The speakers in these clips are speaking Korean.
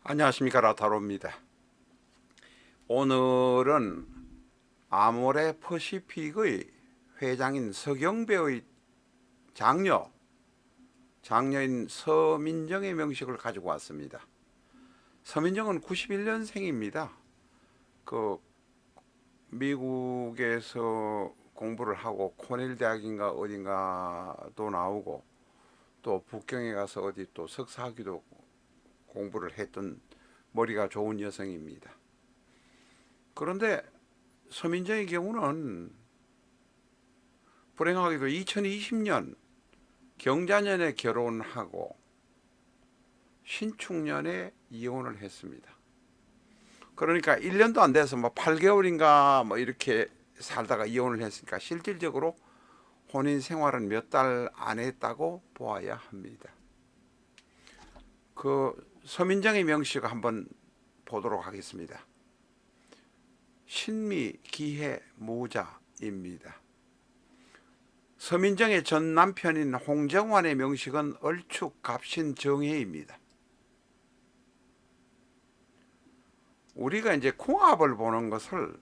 안녕하십니까, 라타로입니다. 오늘은 아모레 퍼시픽의 회장인 서경배의 장녀인 서민정의 명식을 가지고 왔습니다. 서민정은 91년생입니다. 그 미국에서 공부를 하고 코넬 대학인가 어딘가도 나오고 또 북경에 가서 어디 또 석사학위도 공부를 했던 머리가 좋은 여성입니다. 그런데 서민정의 경우는 불행하게도 2020년 경자년에 결혼하고 신축년에 이혼을 했습니다. 그러니까 1년도 안 돼서 뭐 8개월인가 뭐 이렇게 살다가 이혼을 했으니까 실질적으로 혼인 생활은 몇 달 안 했다고 보아야 합니다. 그 서민정의 명식을 한번 보도록 하겠습니다. 신미, 기해, 무자입니다. 서민정의 전 남편인 홍정환의 명식은 얼축, 갑신, 정해입니다. 우리가 이제 궁합을 보는 것을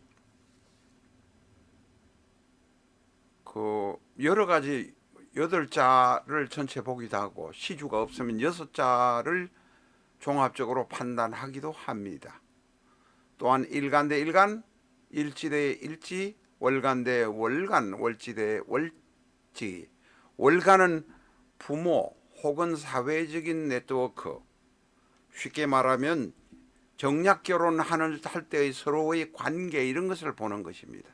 그 여러 가지 8자를 전체 보기도 하고 시주가 없으면 6자를 종합적으로 판단하기도 합니다. 또한 일간 대 일간, 일지 대 일지, 월간 대 월간, 월지 대 월지. 월간은 부모 혹은 사회적인 네트워크, 쉽게 말하면 정략 결혼할 때의 서로의 관계, 이런 것을 보는 것입니다.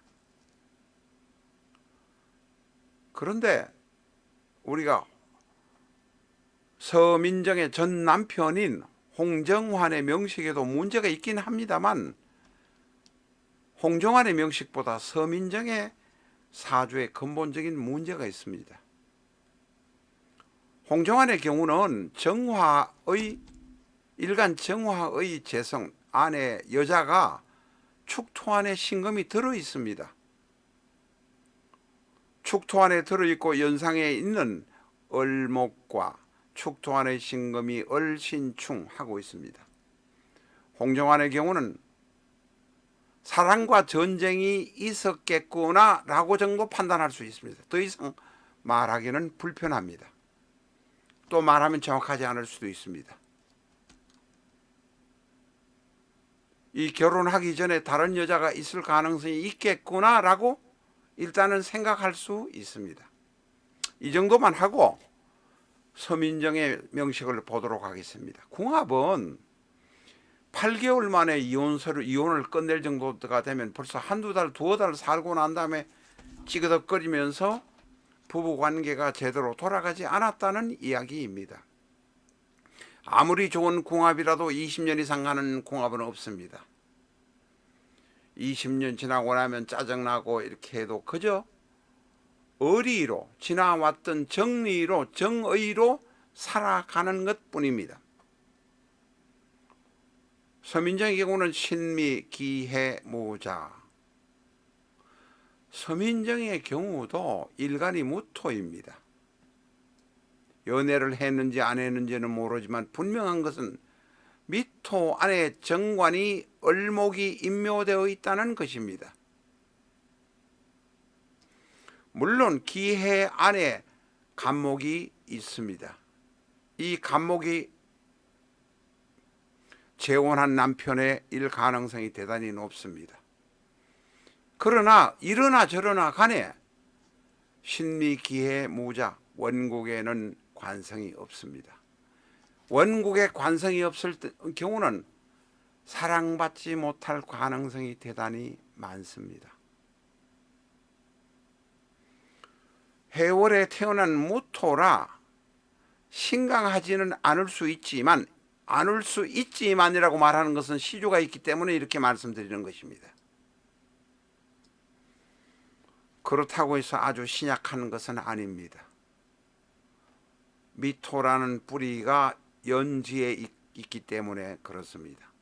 그런데 우리가 서민정의 전 남편인 홍정환의 명식에도 문제가 있긴 합니다만, 홍정환의 명식보다 서민정의 사주에 근본적인 문제가 있습니다. 홍정환의 경우는 일간 정화의 재성 안에 여자가 축토안에 신금이 들어 있습니다. 축토안에 들어있고 연상에 있는 을목과 축토안의 신금이 을신충하고 있습니다. 홍정환의 경우는 사랑과 전쟁이 있었겠구나 라고 정도 판단할 수 있습니다. 더 이상 말하기는 불편합니다. 또 말하면 정확하지 않을 수도 있습니다. 이 결혼하기 전에 다른 여자가 있을 가능성이 있겠구나 라고 일단은 생각할 수 있습니다. 이 정도만 하고 서민정의 명식을 보도록 하겠습니다. 궁합은 8개월 만에 이혼을 끝낼 정도가 되면 벌써 한두 달, 두어 달 살고 난 다음에 찌그덕거리면서 부부관계가 제대로 돌아가지 않았다는 이야기입니다. 아무리 좋은 궁합이라도 20년 이상 가는 궁합은 없습니다. 20년 지나고 나면 짜증나고 이렇게 해도 그저 의리로, 지나왔던 정리로, 정의로 살아가는 것뿐입니다. 서민정의 경우는 신미, 기해, 무자. 서민정의 경우도 일간이 무토입니다. 연애를 했는지 안 했는지는 모르지만 분명한 것은 미토 안에 정관이 을목이 인묘되어 있다는 것입니다. 물론 기해 안에 간목이 있습니다. 이 간목이 재혼한 남편의 일 가능성이 대단히 높습니다. 그러나 이러나 저러나 간에 신미, 기해, 무자, 원국에는 관성이 없습니다. 원국에 관성이 없을 경우는 사랑받지 못할 가능성이 대단히 많습니다. 해월에 태어난 무토라 신강하지는 않을 수 있지만이라고 말하는 것은 시주가 있기 때문에 이렇게 말씀드리는 것입니다. 그렇다고 해서 아주 신약한 것은 아닙니다. 미토라는 뿌리가 연지에 있기 때문에 그렇습니다.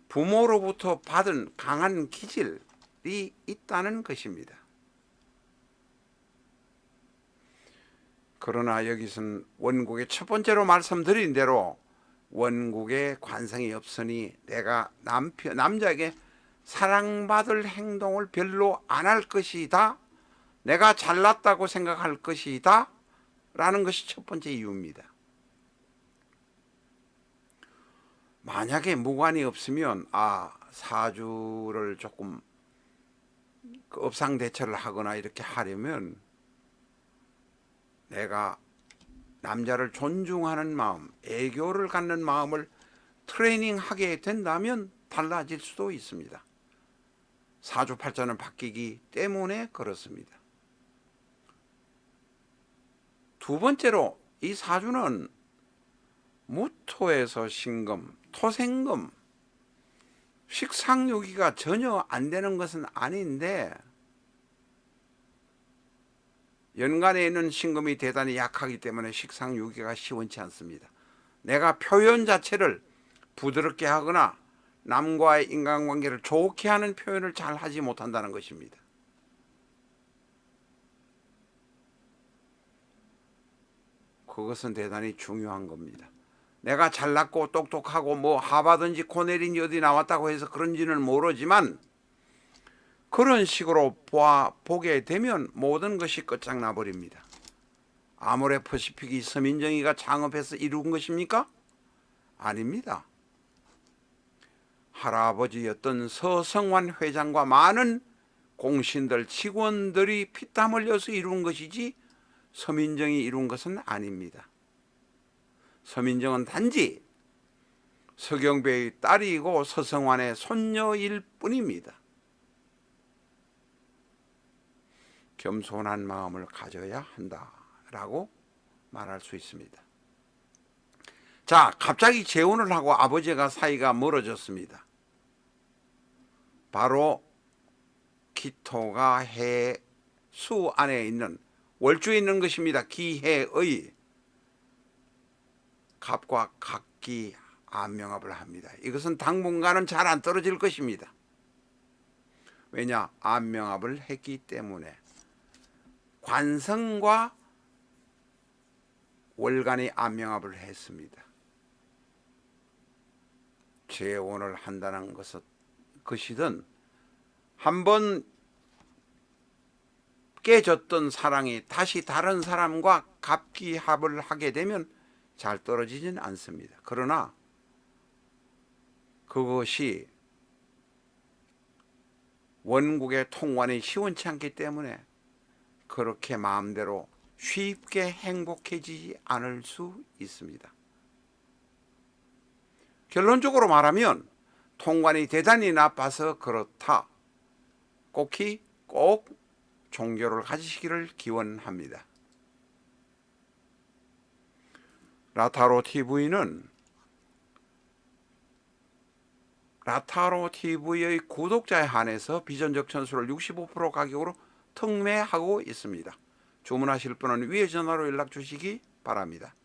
부모로부터 받은 강한 기질이 있다는 것입니다. 그러나 여기서는 원국의 첫 번째로 말씀드린 대로 원국에 관성이 없으니 내가 남자에게 사랑받을 행동을 별로 안 할 것이다. 내가 잘났다고 생각할 것이다. 라는 것이 첫 번째 이유입니다. 만약에 무관이 없으면 사주를 조금 업상대처를 하거나 이렇게 하려면 내가 남자를 존중하는 마음, 애교를 갖는 마음을 트레이닝하게 된다면 달라질 수도 있습니다. 사주팔자는 바뀌기 때문에 그렇습니다. 두 번째로 이 사주는 무토에서 신금, 토생금, 식상유기가 전혀 안 되는 것은 아닌데 연간에 있는 신금이 대단히 약하기 때문에 식상유기가 시원치 않습니다. 내가 표현 자체를 부드럽게 하거나 남과의 인간관계를 좋게 하는 표현을 잘 하지 못한다는 것입니다. 그것은 대단히 중요한 겁니다. 내가 잘났고 똑똑하고 뭐 하버든지 코넬인지 어디 나왔다고 해서 그런지는 모르지만 그런 식으로 보게 되면 모든 것이 끝장나 버립니다. 아모레퍼시픽이 서민정의가 창업해서 이룬 것입니까? 아닙니다. 할아버지였던 서성환 회장과 많은 공신들, 직원들이 피땀 흘려서 이룬 것이지 서민정이 이룬 것은 아닙니다. 서민정은 단지 서경배의 딸이고 서성환의 손녀일 뿐입니다. 겸손한 마음을 가져야 한다라고 말할 수 있습니다. 자, 갑자기 재혼을 하고 아버지가 사이가 멀어졌습니다. 바로 기토가 해수 안에 있는 월주에 있는 것입니다. 기해의 갑과 각기 안명합을 합니다. 이것은 당분간은 잘 안 떨어질 것입니다. 왜냐? 안명합을 했기 때문에 관성과 월간이 안명합을 했습니다. 재혼을 한다는 것이든 한번 깨졌던 사랑이 다시 다른 사람과 갑기합을 하게 되면 잘 떨어지진 않습니다. 그러나 그것이 원국의 통관이 시원치 않기 때문에 그렇게 마음대로 쉽게 행복해지지 않을 수 있습니다. 결론적으로 말하면 통관이 대단히 나빠서 그렇다. 꼭 종교를 가지시기를 기원합니다. 라타로 TV의 구독자에 한해서 비전적 천수를 65% 가격으로 특매하고 있습니다. 주문하실 분은 위에 전화로 연락 주시기 바랍니다.